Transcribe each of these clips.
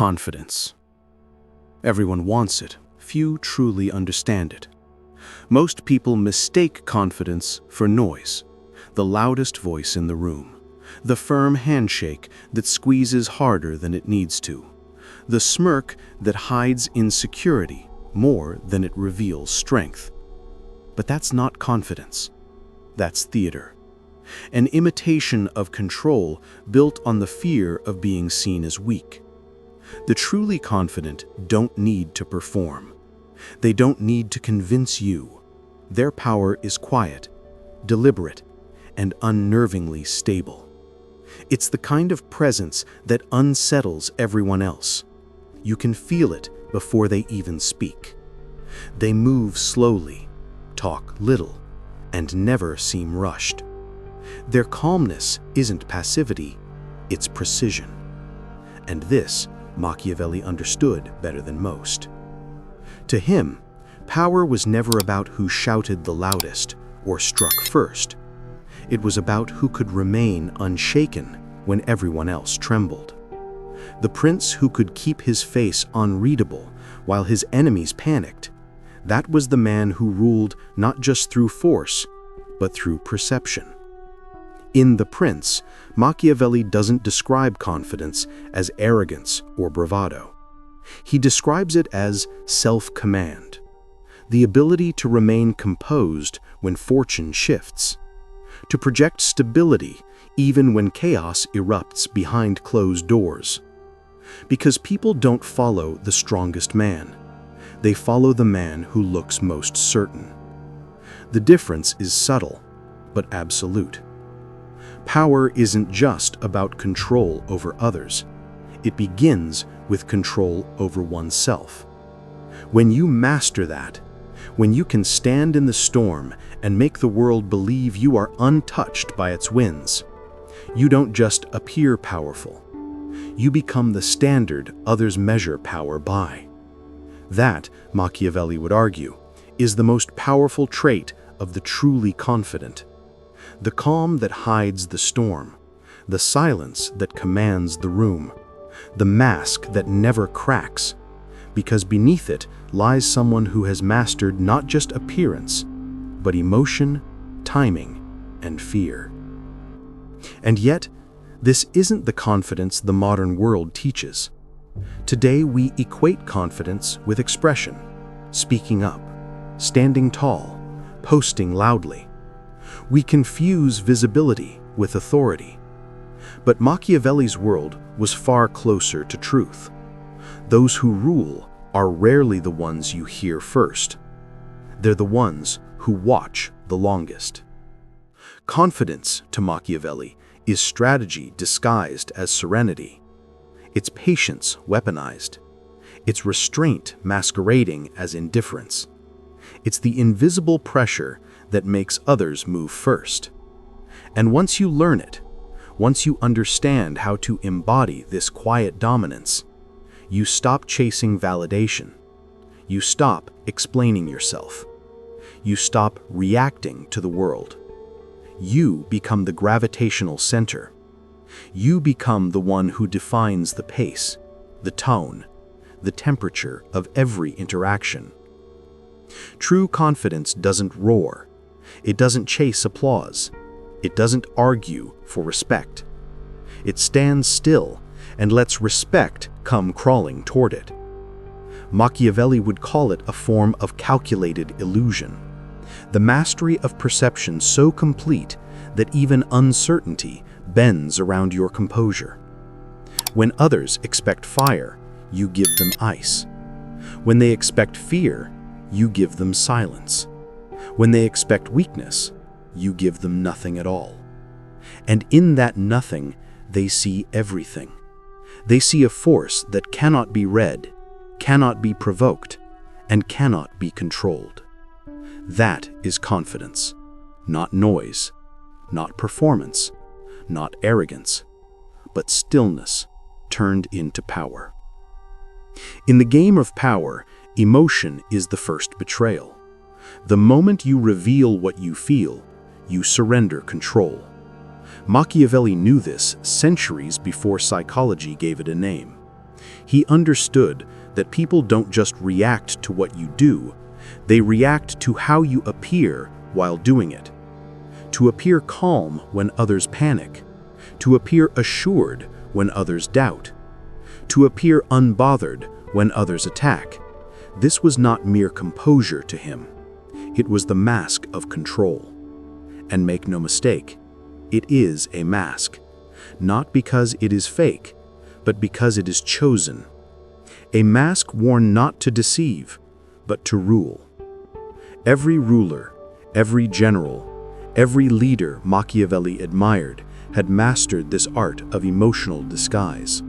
Confidence. Everyone wants it. Few truly understand it. Most people mistake confidence for noise, the loudest voice in the room, the firm handshake that squeezes harder than it needs to, the smirk that hides insecurity more than it reveals strength. But that's not confidence. That's theater. An imitation of control built on the fear of being seen as weak. The truly confident don't need to perform. They don't need to convince you. Their power is quiet, deliberate, and unnervingly stable. It's the kind of presence that unsettles everyone else. You can feel it before they even speak. They move slowly, talk little, and never seem rushed. Their calmness isn't passivity, it's precision. And this Machiavelli understood better than most. To him, power was never about who shouted the loudest or struck first. It was about who could remain unshaken when everyone else trembled. The prince who could keep his face unreadable while his enemies panicked. That was the man who ruled not just through force, but through perception. In The Prince, Machiavelli doesn't describe confidence as arrogance or bravado. He describes it as self-command, the ability to remain composed when fortune shifts, to project stability even when chaos erupts behind closed doors. Because people don't follow the strongest man. They follow the man who looks most certain. The difference is subtle, but absolute. Power isn't just about control over others. It begins with control over oneself. When you master that, when you can stand in the storm and make the world believe you are untouched by its winds, you don't just appear powerful. You become the standard others measure power by. That, Machiavelli would argue, is the most powerful trait of the truly confident. The calm that hides the storm, the silence that commands the room, the mask that never cracks, because beneath it lies someone who has mastered not just appearance, but emotion, timing, and fear. And yet, this isn't the confidence the modern world teaches. Today we equate confidence with expression, speaking up, standing tall, posting loudly. We confuse visibility with authority. But Machiavelli's world was far closer to truth. Those who rule are rarely the ones you hear first. They're the ones who watch the longest. Confidence, to Machiavelli, is strategy disguised as serenity. It's patience weaponized. It's restraint masquerading as indifference. It's the invisible pressure that makes others move first. And once you learn it, once you understand how to embody this quiet dominance, you stop chasing validation. You stop explaining yourself. You stop reacting to the world. You become the gravitational center. You become the one who defines the pace, the tone, the temperature of every interaction. True confidence doesn't roar. It doesn't chase applause. It doesn't argue for respect. It stands still and lets respect come crawling toward it. Machiavelli would call it a form of calculated illusion, the mastery of perception so complete that even uncertainty bends around your composure. When others expect fire, you give them ice. When they expect fear, you give them silence. When they expect weakness, you give them nothing at all. And in that nothing, they see everything. They see a force that cannot be read, cannot be provoked, and cannot be controlled. That is confidence, not noise, not performance, not arrogance, but stillness turned into power. In the game of power, emotion is the first betrayal. The moment you reveal what you feel, you surrender control. Machiavelli knew this centuries before psychology gave it a name. He understood that people don't just react to what you do, they react to how you appear while doing it. To appear calm when others panic, to appear assured when others doubt, to appear unbothered when others attack. This was not mere composure to him. It was the mask of control. And make no mistake, it is a mask, not because it is fake, but because it is chosen. A mask worn not to deceive, but to rule. Every ruler, every general, every leader Machiavelli admired had mastered this art of emotional disguise.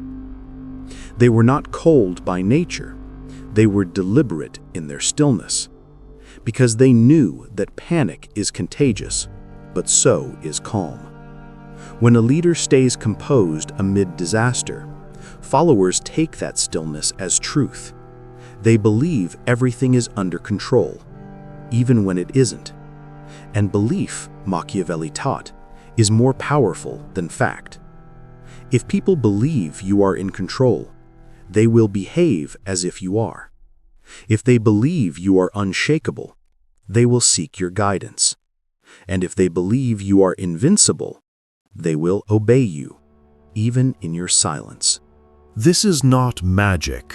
They were not cold by nature, they were deliberate in their stillness, because they knew that panic is contagious, but so is calm. When a leader stays composed amid disaster, followers take that stillness as truth. They believe everything is under control, even when it isn't. And belief, Machiavelli taught, is more powerful than fact. If people believe you are in control, they will behave as if you are. If they believe you are unshakable, they will seek your guidance. And if they believe you are invincible, they will obey you, even in your silence. This is not magic.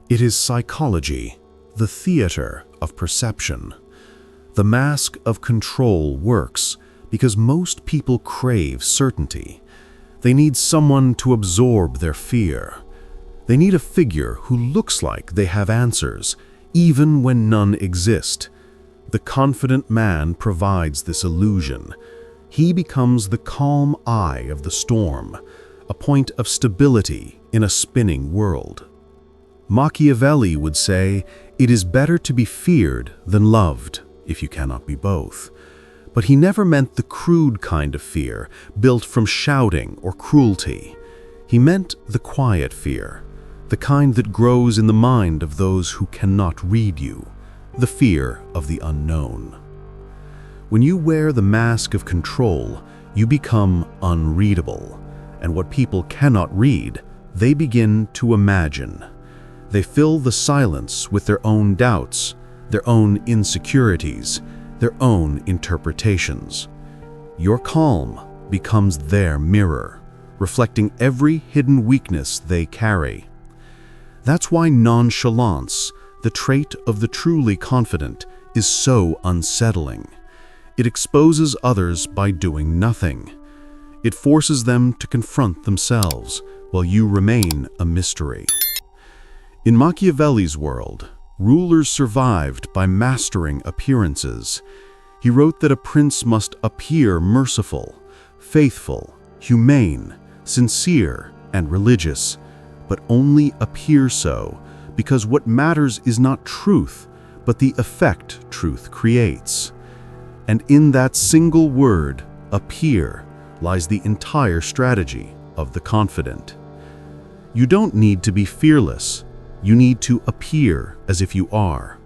It is psychology, the theater of perception. The mask of control works because most people crave certainty. They need someone to absorb their fear. They need a figure who looks like they have answers, even when none exist. The confident man provides this illusion. He becomes the calm eye of the storm, a point of stability in a spinning world. Machiavelli would say, "It is better to be feared than loved, if you cannot be both." But he never meant the crude kind of fear, built from shouting or cruelty. He meant the quiet fear, the kind that grows in the mind of those who cannot read you, the fear of the unknown. When you wear the mask of control, you become unreadable, and what people cannot read, they begin to imagine. They fill the silence with their own doubts, their own insecurities, their own interpretations. Your calm becomes their mirror, reflecting every hidden weakness they carry. That's why nonchalance, the trait of the truly confident, is so unsettling. It exposes others by doing nothing. It forces them to confront themselves while you remain a mystery. In Machiavelli's world, rulers survived by mastering appearances. He wrote that a prince must appear merciful, faithful, humane, sincere, and religious, but only appear so, because what matters is not truth, but the effect truth creates. And in that single word, appear, lies the entire strategy of the confident. You don't need to be fearless. You need to appear as if you are.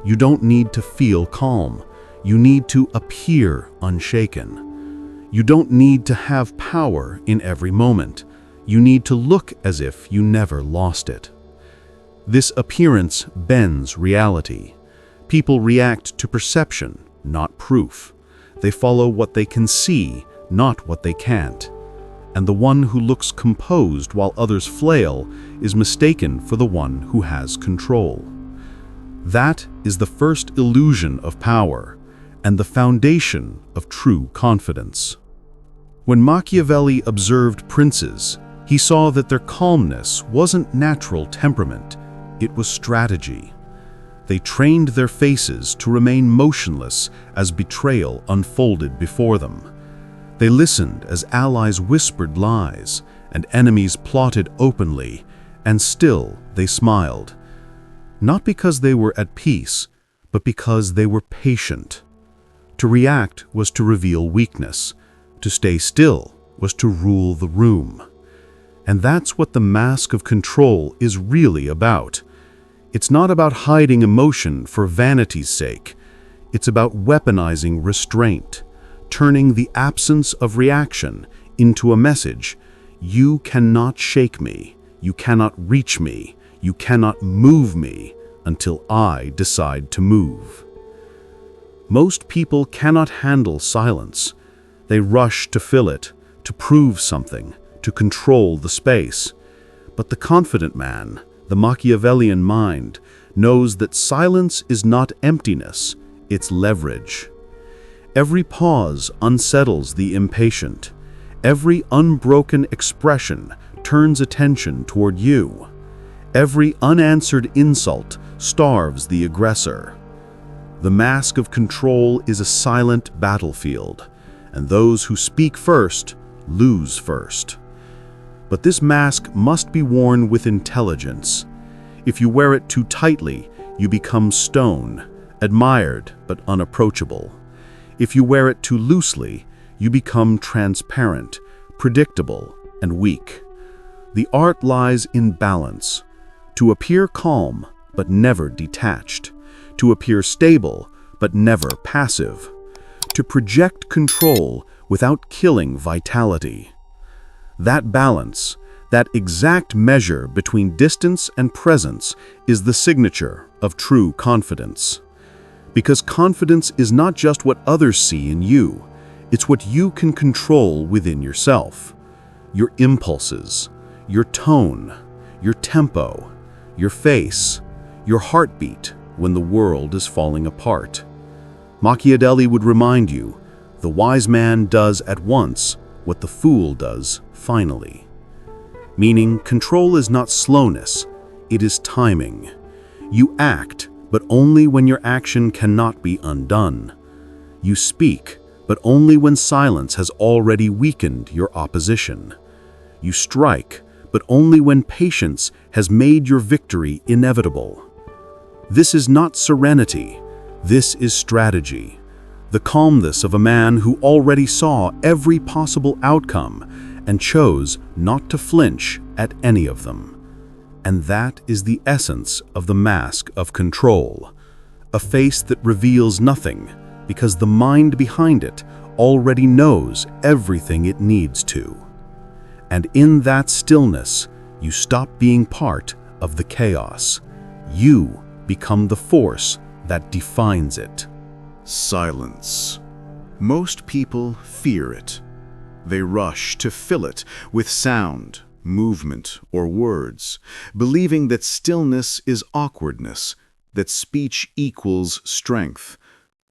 You don't need to feel calm. You need to appear unshaken. You don't need to have power in every moment. You need to look as if you never lost it. This appearance bends reality. People react to perception, not proof. They follow what they can see, not what they can't. And the one who looks composed while others flail is mistaken for the one who has control. That is the first illusion of power and the foundation of true confidence. When Machiavelli observed princes, he saw that their calmness wasn't natural temperament, it was strategy. They trained their faces to remain motionless as betrayal unfolded before them. They listened as allies whispered lies and enemies plotted openly, and still they smiled. Not because they were at peace, but because they were patient. To react was to reveal weakness. To stay still was to rule the room. And that's what the mask of control is really about. It's not about hiding emotion for vanity's sake. It's about weaponizing restraint, turning the absence of reaction into a message. You cannot shake me. You cannot reach me. You cannot move me until I decide to move. Most people cannot handle silence. They rush to fill it, to prove something, to control the space. But the confident man, the Machiavellian mind, knows that silence is not emptiness, it's leverage. Every pause unsettles the impatient. Every unbroken expression turns attention toward you. Every unanswered insult starves the aggressor. The mask of control is a silent battlefield, and those who speak first lose first. But this mask must be worn with intelligence. If you wear it too tightly, you become stone, admired but unapproachable. If you wear it too loosely, you become transparent, predictable, and weak. The art lies in balance. To appear calm, but never detached. To appear stable, but never passive. To project control without killing vitality. That balance, that exact measure between distance and presence, is the signature of true confidence. Because confidence is not just what others see in you, it's what you can control within yourself. Your impulses, your tone, your tempo, your face, your heartbeat when the world is falling apart. Machiavelli would remind you, the wise man does at once what the fool does finally. Meaning, control is not slowness, it is timing. You act, but only when your action cannot be undone. You speak, but only when silence has already weakened your opposition. You strike, but only when patience has made your victory inevitable. This is not serenity, this is strategy. The calmness of a man who already saw every possible outcome and chose not to flinch at any of them. And that is the essence of the mask of control. A face that reveals nothing because the mind behind it already knows everything it needs to. And in that stillness, you stop being part of the chaos. You become the force that defines it. Silence. Most people fear it. They rush to fill it with sound, movement, or words, believing that stillness is awkwardness, that speech equals strength.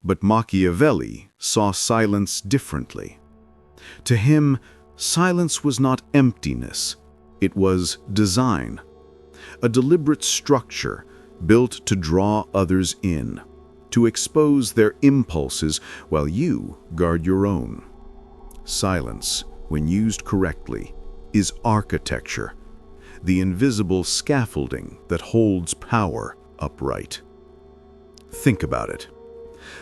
But Machiavelli saw silence differently. To him, silence was not emptiness, it was design. A deliberate structure built to draw others in, to expose their impulses while you guard your own. Silence, when used correctly, is architecture, the invisible scaffolding that holds power upright. Think about it.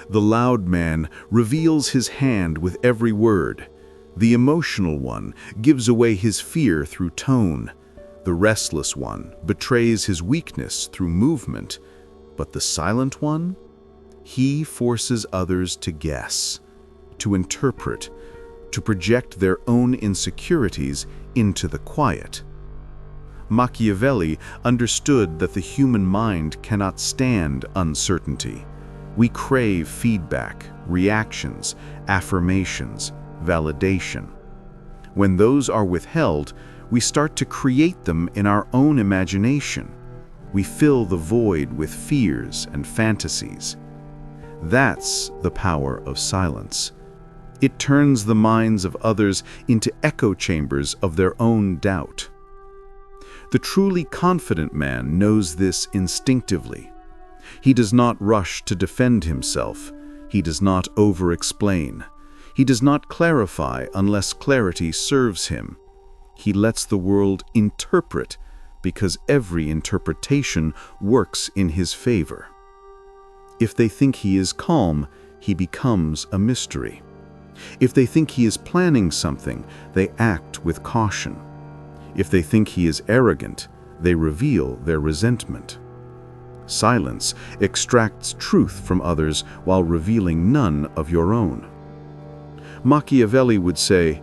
The loud man reveals his hand with every word. The emotional one gives away his fear through tone. The restless one betrays his weakness through movement. But the silent one? He forces others to guess, to interpret, to project their own insecurities into the quiet. Machiavelli understood that the human mind cannot stand uncertainty. We crave feedback, reactions, affirmations, validation. When those are withheld, we start to create them in our own imagination. We fill the void with fears and fantasies. That's the power of silence. It turns the minds of others into echo chambers of their own doubt. The truly confident man knows this instinctively. He does not rush to defend himself. He does not over-explain. He does not clarify unless clarity serves him. He lets the world interpret because every interpretation works in his favor. If they think he is calm, he becomes a mystery. If they think he is planning something, they act with caution. If they think he is arrogant, they reveal their resentment. Silence extracts truth from others while revealing none of your own. Machiavelli would say,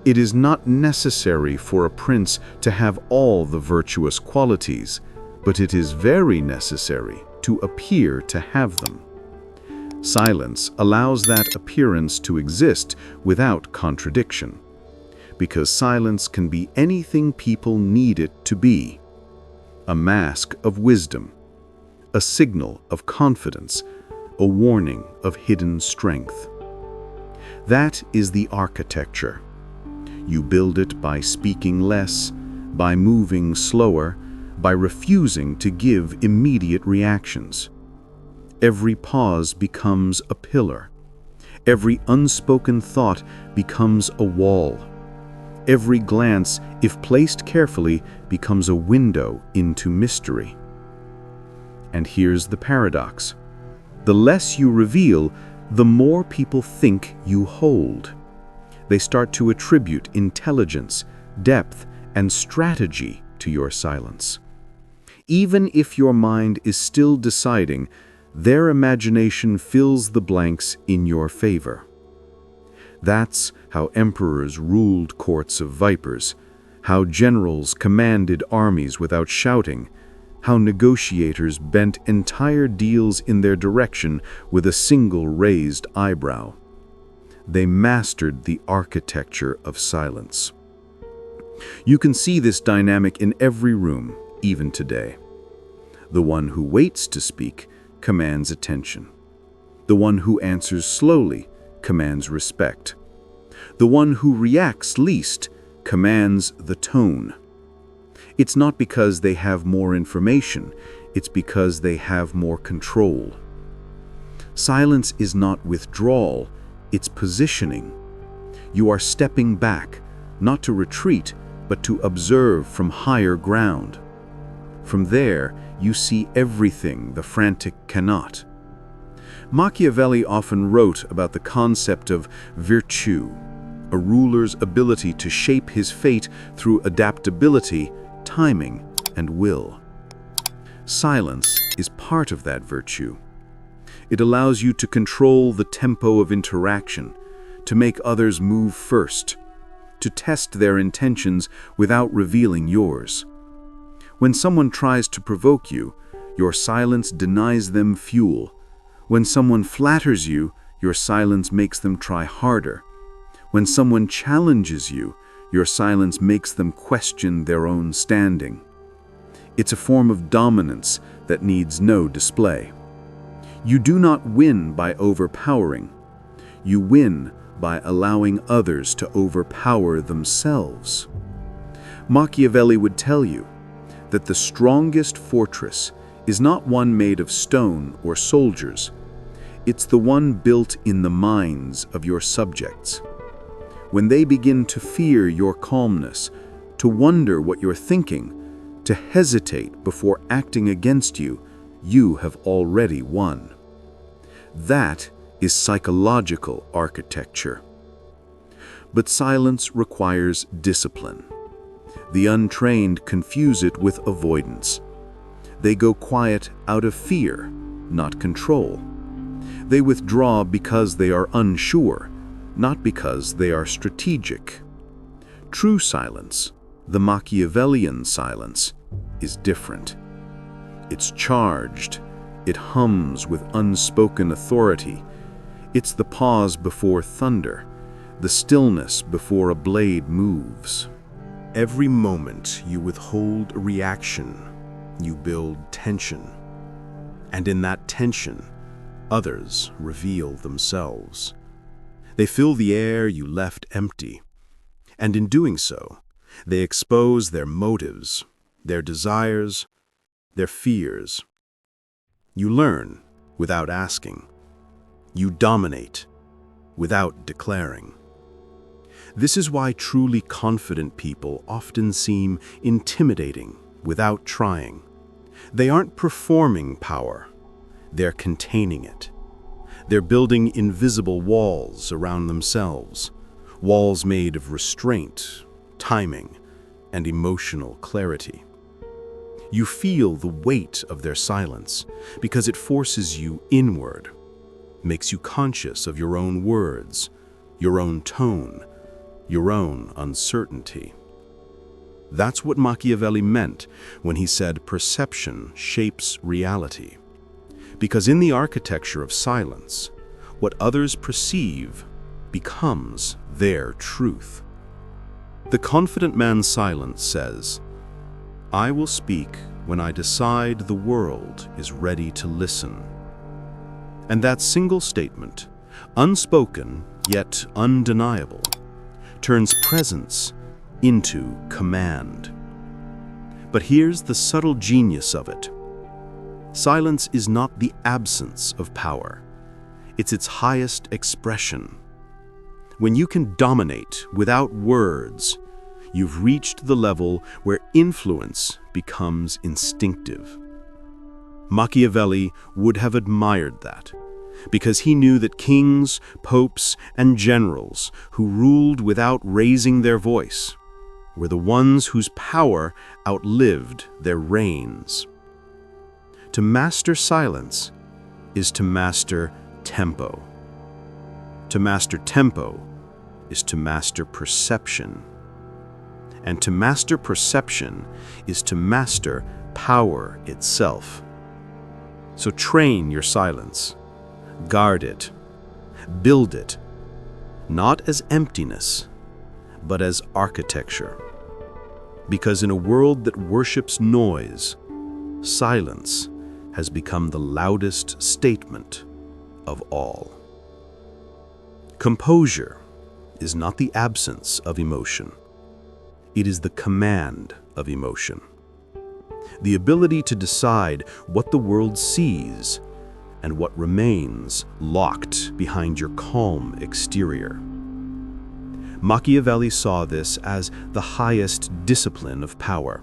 "It is not necessary for a prince to have all the virtuous qualities. but it is very necessary to appear to have them. Silence allows that appearance to exist without contradiction, because silence can be anything people need it to be: a mask of wisdom, a signal of confidence, a warning of hidden strength. That is the architecture. You build it by speaking less, by moving slower, by refusing to give immediate reactions. Every pause becomes a pillar. Every unspoken thought becomes a wall. Every glance, if placed carefully, becomes a window into mystery. And here's the paradox. The less you reveal, the more people think you hold. They start to attribute intelligence, depth, and strategy to your silence. Even if your mind is still deciding, their imagination fills the blanks in your favor. That's how emperors ruled courts of vipers, how generals commanded armies without shouting, how negotiators bent entire deals in their direction with a single raised eyebrow. They mastered the architecture of silence. You can see this dynamic in every room, even today. The one who waits to speak commands attention. The one who answers slowly commands respect. The one who reacts least commands the tone. It's not because they have more information, it's because they have more control. Silence is not withdrawal, it's positioning. You are stepping back, not to retreat, but to observe from higher ground. From there, you see everything the frantic cannot. Machiavelli often wrote about the concept of virtue, a ruler's ability to shape his fate through adaptability, timing, and will. Silence is part of that virtue. It allows you to control the tempo of interaction, to make others move first, to test their intentions without revealing yours. When someone tries to provoke you, your silence denies them fuel. When someone flatters you, your silence makes them try harder. When someone challenges you, your silence makes them question their own standing. It's a form of dominance that needs no display. You do not win by overpowering. You win by allowing others to overpower themselves. Machiavelli would tell you that the strongest fortress is not one made of stone or soldiers. It's the one built in the minds of your subjects. When they begin to fear your calmness, to wonder what you're thinking, to hesitate before acting against you, you have already won. That is psychological architecture. But silence requires discipline. The untrained confuse it with avoidance. They go quiet out of fear, not control. They withdraw because they are unsure, not because they are strategic. True silence, the Machiavellian silence, is different. It's charged. It hums with unspoken authority. It's the pause before thunder, the stillness before a blade moves. Every moment you withhold a reaction, you build tension. And in that tension, others reveal themselves. They fill the air you left empty. And in doing so, they expose their motives, their desires, their fears. You learn without asking. You dominate without declaring. This is why truly confident people often seem intimidating without trying. They aren't performing power, they're containing it. They're building invisible walls around themselves, walls made of restraint, timing, and emotional clarity. You feel the weight of their silence because it forces you inward, makes you conscious of your own words, your own tone, your own uncertainty. That's what Machiavelli meant when he said perception shapes reality. Because in the architecture of silence, what others perceive becomes their truth. The confident man's silence says, "I will speak when I decide the world is ready to listen." And that single statement, unspoken yet undeniable, turns presence into command. But here's the subtle genius of it. Silence is not the absence of power. It's its highest expression. When you can dominate without words, you've reached the level where influence becomes instinctive. Machiavelli would have admired that, because he knew that kings, popes, and generals who ruled without raising their voice were the ones whose power outlived their reigns. To master silence is to master tempo. To master tempo is to master perception. And to master perception is to master power itself. So train your silence, guard it, build it, not as emptiness, but as architecture. Because in a world that worships noise, silence has become the loudest statement of all. Composure is not the absence of emotion. It is the command of emotion. The ability to decide what the world sees and what remains locked behind your calm exterior. Machiavelli saw this as the highest discipline of power.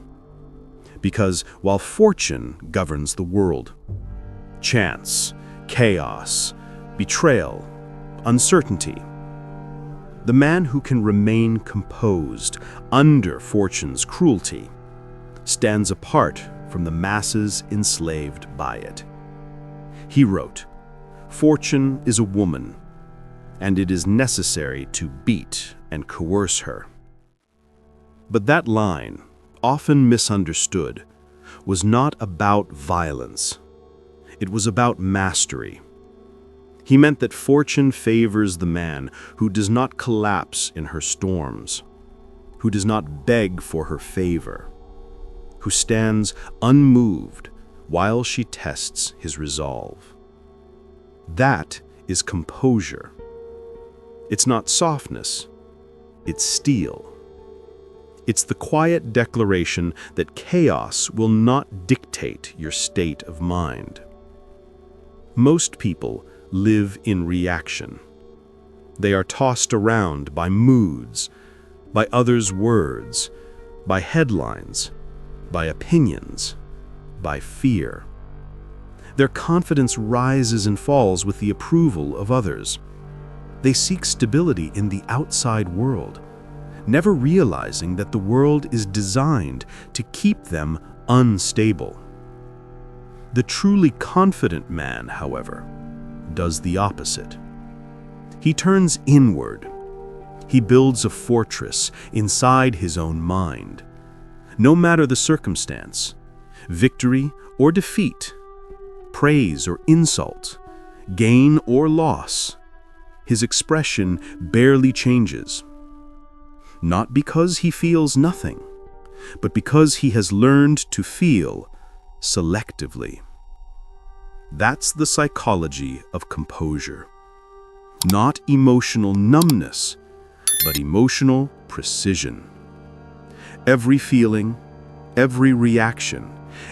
Because while fortune governs the world, chance, chaos, betrayal, uncertainty, the man who can remain composed under fortune's cruelty stands apart from the masses enslaved by it. He wrote, "Fortune is a woman, and it is necessary to beat and coerce her." But that line, often misunderstood, was not about violence. It was about mastery. He meant that fortune favors the man who does not collapse in her storms, who does not beg for her favor, who stands unmoved while she tests his resolve. That is composure. It's not softness, it's steel. It's the quiet declaration that chaos will not dictate your state of mind. Most people live in reaction. They are tossed around by moods, by others' words, by headlines, by opinions, by fear. Their confidence rises and falls with the approval of others. They seek stability in the outside world, never realizing that the world is designed to keep them unstable. The truly confident man, however, does the opposite. He turns inward. He builds a fortress inside his own mind. No matter the circumstance, victory or defeat, praise or insult, gain or loss, his expression barely changes. Not because he feels nothing, but because he has learned to feel selectively. That's the psychology of composure. Not emotional numbness, but emotional precision. Every feeling, every reaction,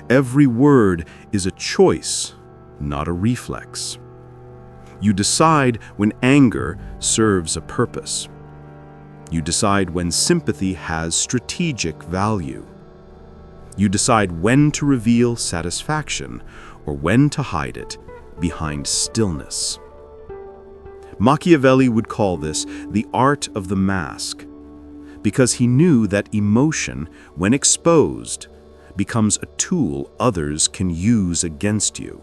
every word is a choice, not a reflex. You decide when anger serves a purpose. You decide when sympathy has strategic value. You decide when to reveal satisfaction or when to hide it behind stillness. Machiavelli would call this the art of the mask, because he knew that emotion, when exposed, becomes a tool others can use against you.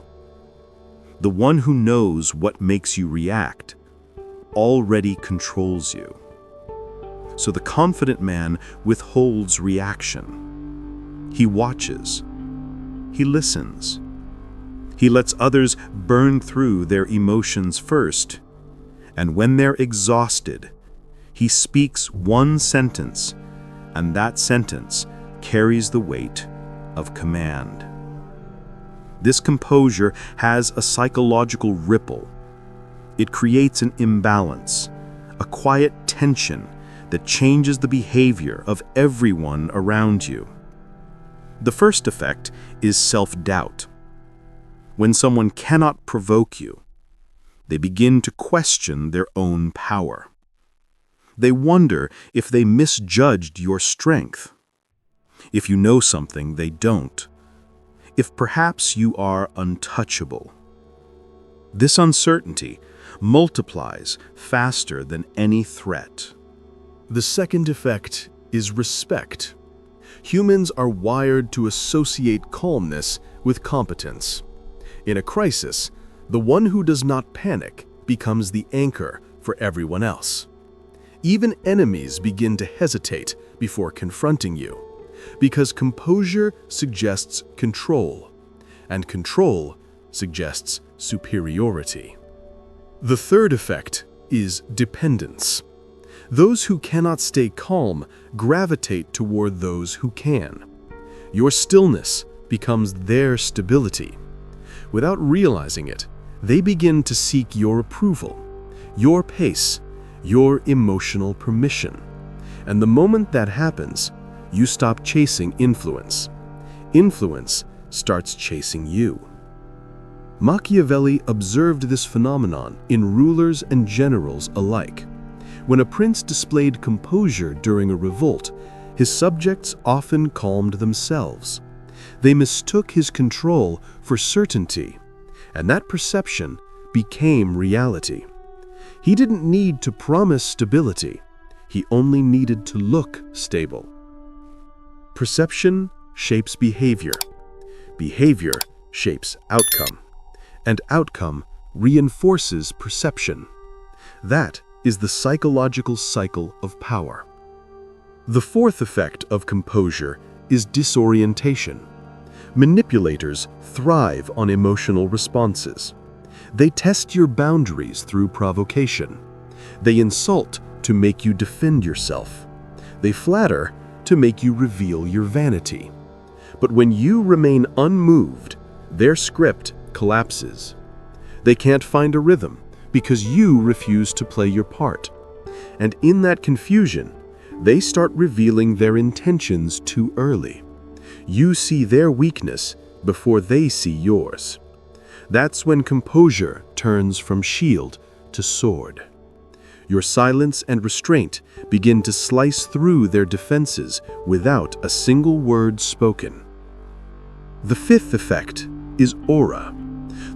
The one who knows what makes you react already controls you. So the confident man withholds reaction. He watches. He listens. He lets others burn through their emotions first. And when they're exhausted, he speaks one sentence, and that sentence carries the weight of command. This composure has a psychological ripple. It creates an imbalance, a quiet tension that changes the behavior of everyone around you. The first effect is self-doubt. When someone cannot provoke you, they begin to question their own power. They wonder if they misjudged your strength, if you know something they don't, if perhaps you are untouchable. This uncertainty multiplies faster than any threat. The second effect is respect. Humans are wired to associate calmness with competence. In a crisis, the one who does not panic becomes the anchor for everyone else. Even enemies begin to hesitate before confronting you, because composure suggests control, and control suggests superiority. The third effect is dependence. Those who cannot stay calm gravitate toward those who can. Your stillness becomes their stability. Without realizing it, they begin to seek your approval, your pace, your emotional permission. And the moment that happens, you stop chasing influence. Influence starts chasing you. Machiavelli observed this phenomenon in rulers and generals alike. When a prince displayed composure during a revolt, his subjects often calmed themselves. They mistook his control for certainty, and that perception became reality. He didn't need to promise stability. He only needed to look stable. Perception shapes behavior. Behavior shapes outcome. And outcome reinforces perception. That is the psychological cycle of power. The fourth effect of composure is disorientation. Manipulators thrive on emotional responses. They test your boundaries through provocation. They insult to make you defend yourself. They flatter to make you reveal your vanity. But when you remain unmoved, their script collapses. They can't find a rhythm because you refuse to play your part. And in that confusion, they start revealing their intentions too early. You see their weakness before they see yours. That's when composure turns from shield to sword. Your silence and restraint begin to slice through their defenses without a single word spoken. The fifth effect is aura.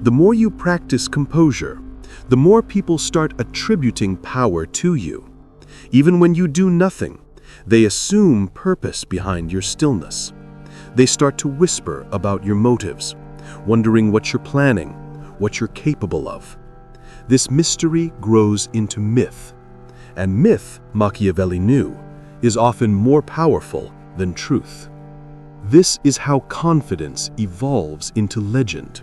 The more you practice composure, the more people start attributing power to you. Even when you do nothing, they assume purpose behind your stillness. They start to whisper about your motives, wondering what you're planning, what you're capable of. This mystery grows into myth. And myth, Machiavelli knew, is often more powerful than truth. This is how confidence evolves into legend.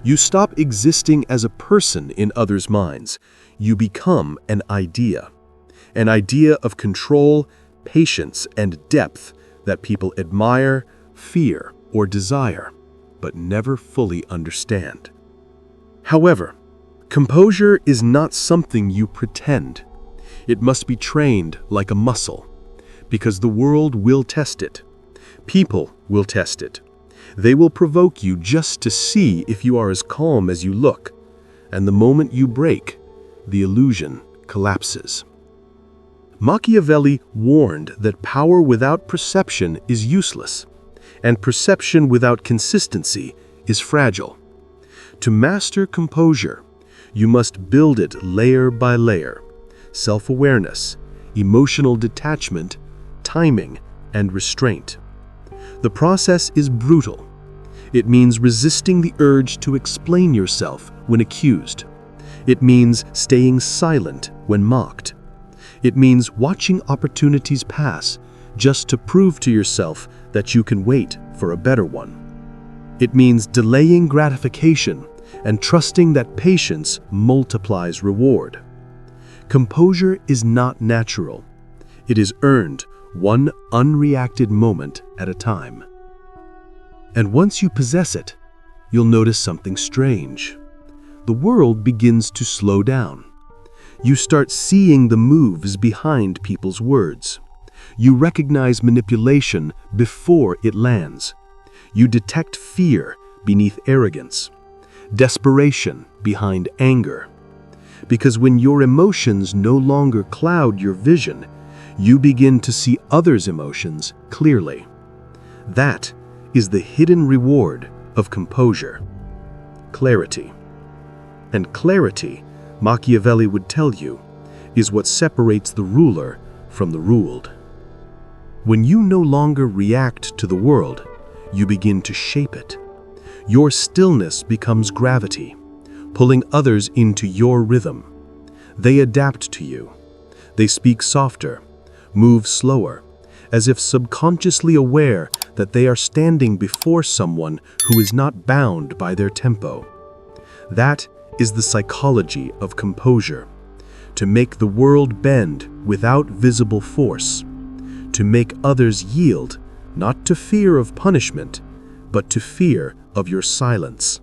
You stop existing as a person in others' minds. You become an idea of control, patience, and depth that people admire, fear, or desire, but never fully understand. However, composure is not something you pretend. It must be trained like a muscle, because the world will test it. People will test it. They will provoke you just to see if you are as calm as you look, and the moment you break, the illusion collapses. Machiavelli warned that power without perception is useless, and perception without consistency is fragile. To master composure, you must build it layer by layer: self-awareness, emotional detachment, timing, and restraint. The process is brutal. It means resisting the urge to explain yourself when accused. It means staying silent when mocked. It means watching opportunities pass just to prove to yourself that you can wait for a better one. It means delaying gratification and trusting that patience multiplies reward. Composure is not natural. It is earned one unreacted moment at a time. And once you possess it, you'll notice something strange. The world begins to slow down. You start seeing the moves behind people's words. You recognize manipulation before it lands. You detect fear beneath arrogance, desperation behind anger. Because when your emotions no longer cloud your vision, you begin to see others' emotions clearly. That is the hidden reward of composure. Clarity. And clarity, Machiavelli would tell you, is what separates the ruler from the ruled. When you no longer react to the world, you begin to shape it. Your stillness becomes gravity, pulling others into your rhythm. They adapt to you. They speak softer, move slower, as if subconsciously aware that they are standing before someone who is not bound by their tempo. That is the psychology of composure, to make the world bend without visible force, to make others yield, not to fear of punishment, but to fear of your silence.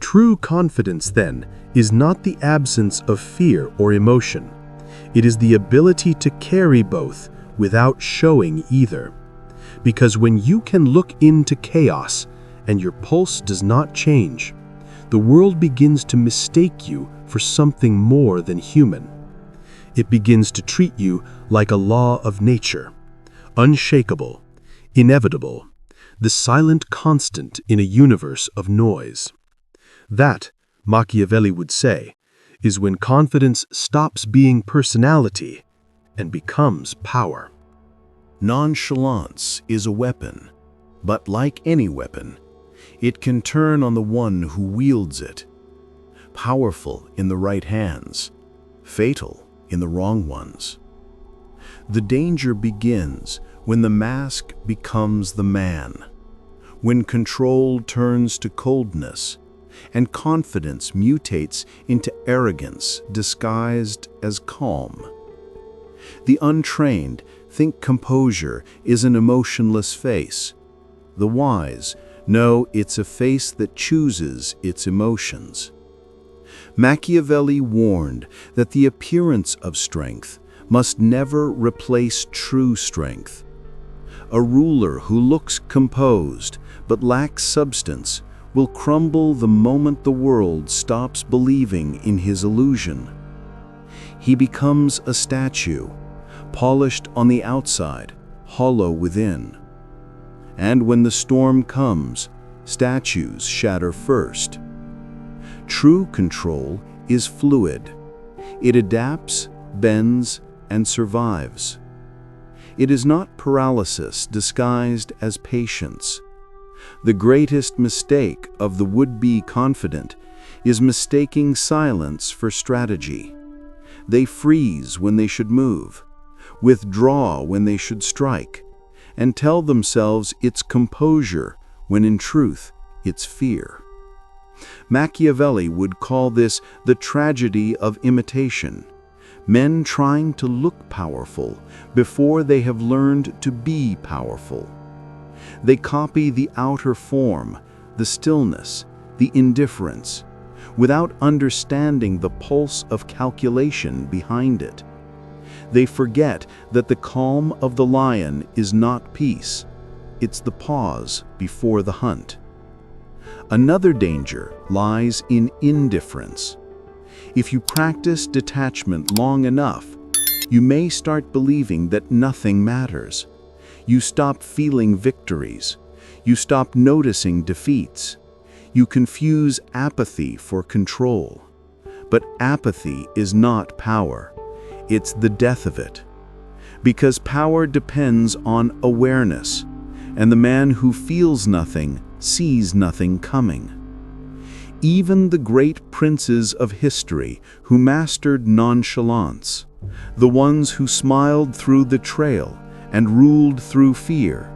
True confidence, then, is not the absence of fear or emotion. It is the ability to carry both without showing either. Because when you can look into chaos and your pulse does not change, the world begins to mistake you for something more than human. It begins to treat you like a law of nature, unshakable, inevitable, the silent constant in a universe of noise. That, Machiavelli would say, is when confidence stops being personality and becomes power. Nonchalance is a weapon, but like any weapon, it can turn on the one who wields it. Powerful in the right hands, fatal in the wrong ones. The danger begins when the mask becomes the man, when control turns to coldness, and confidence mutates into arrogance disguised as calm. The untrained think composure is an emotionless face. The wise know it's a face that chooses its emotions. Machiavelli warned that the appearance of strength must never replace true strength. A ruler who looks composed but lacks substance will crumble the moment the world stops believing in his illusion. He becomes a statue, polished on the outside, hollow within. And when the storm comes, statues shatter first. True control is fluid. It adapts, bends, and survives. It is not paralysis disguised as patience. The greatest mistake of the would-be confident is mistaking silence for strategy. They freeze when they should move, withdraw when they should strike, and tell themselves it's composure when in truth it's fear. Machiavelli would call this the tragedy of imitation, men trying to look powerful before they have learned to be powerful. They copy the outer form, the stillness, the indifference, without understanding the pulse of calculation behind it. They forget that the calm of the lion is not peace, it's the pause before the hunt. Another danger lies in indifference. If you practice detachment long enough, you may start believing that nothing matters. You stop feeling victories. You stop noticing defeats. You confuse apathy for control. But apathy is not power. It's the death of it. Because power depends on awareness, and the man who feels nothing sees nothing coming. Even the great princes of history who mastered nonchalance, the ones who smiled through the trail and ruled through fear,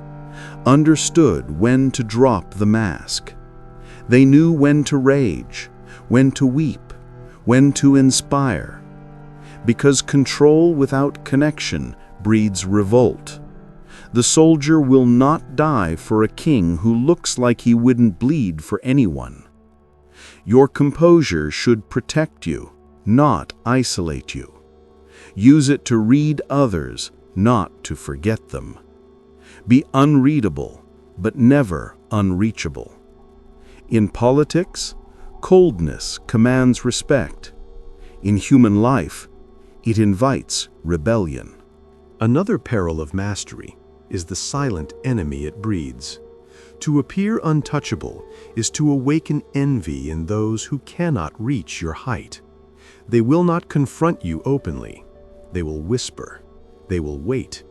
understood when to drop the mask. They knew when to rage, when to weep, when to inspire. Because control without connection breeds revolt. The soldier will not die for a king who looks like he wouldn't bleed for anyone. Your composure should protect you, not isolate you. Use it to read others, not to forget them. Be unreadable, but never unreachable. In politics, coldness commands respect. In human life, it invites rebellion. Another peril of mastery is the silent enemy it breeds. To appear untouchable is to awaken envy in those who cannot reach your height. They will not confront you openly. They will whisper. They will wait.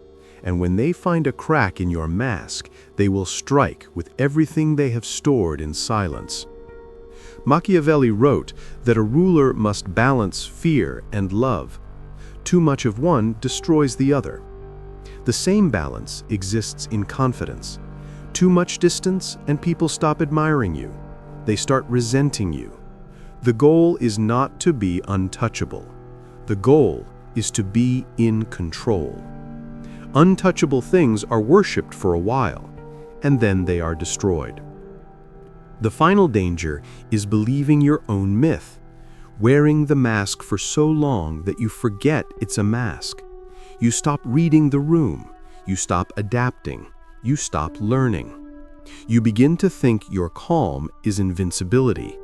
And when they find a crack in your mask, they will strike with everything they have stored in silence. Machiavelli wrote that a ruler must balance fear and love. Too much of one destroys the other. The same balance exists in confidence. Too much distance and people stop admiring you. They start resenting you. The goal is not to be untouchable. The goal is to be in control. Untouchable things are worshipped for a while, and then they are destroyed. The final danger is believing your own myth, wearing the mask for so long that you forget it's a mask. You stop reading the room, you stop adapting, you stop learning. You begin to think your calm is invincibility.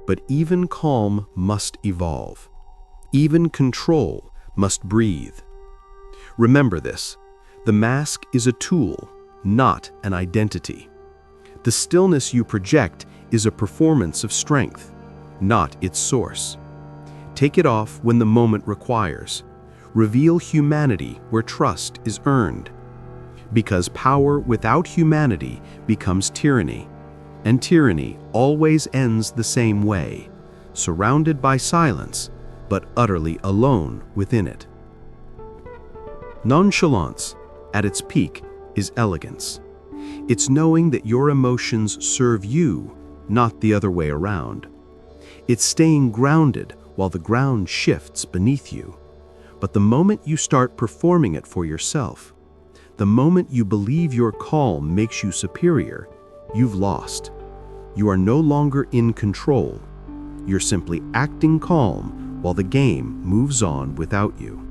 But even calm must evolve. Even control must breathe. Remember this, the mask is a tool, not an identity. The stillness you project is a performance of strength, not its source. Take it off when the moment requires. Reveal humanity where trust is earned. Because power without humanity becomes tyranny, and tyranny always ends the same way, surrounded by silence, but utterly alone within it. Nonchalance, at its peak, is elegance. It's knowing that your emotions serve you, not the other way around. It's staying grounded while the ground shifts beneath you. But the moment you start performing it for yourself, the moment you believe your calm makes you superior, you've lost. You are no longer in control. You're simply acting calm while the game moves on without you.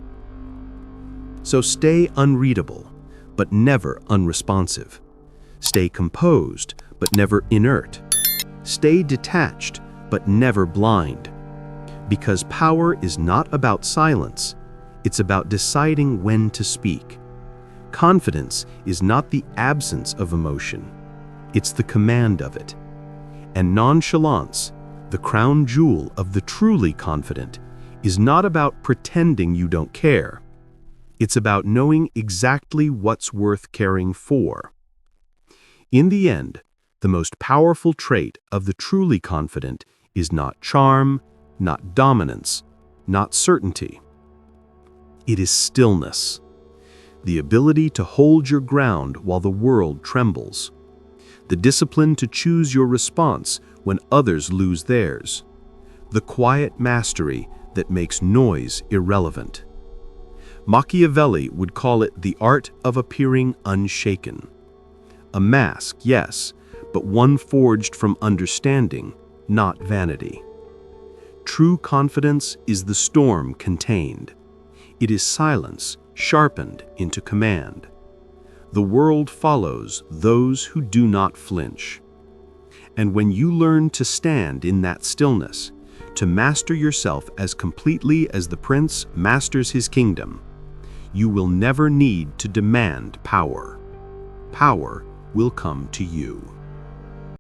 So stay unreadable, but never unresponsive. Stay composed, but never inert. Stay detached, but never blind. Because power is not about silence, it's about deciding when to speak. Confidence is not the absence of emotion, it's the command of it. And nonchalance, the crown jewel of the truly confident, is not about pretending you don't care. It's about knowing exactly what's worth caring for. In the end, the most powerful trait of the truly confident is not charm, not dominance, not certainty. It is stillness, the ability to hold your ground while the world trembles, the discipline to choose your response when others lose theirs, the quiet mastery that makes noise irrelevant. Machiavelli would call it the art of appearing unshaken. A mask, yes, but one forged from understanding, not vanity. True confidence is the storm contained. It is silence sharpened into command. The world follows those who do not flinch. And when you learn to stand in that stillness, to master yourself as completely as the prince masters his kingdom, you will never need to demand power. Power will come to you.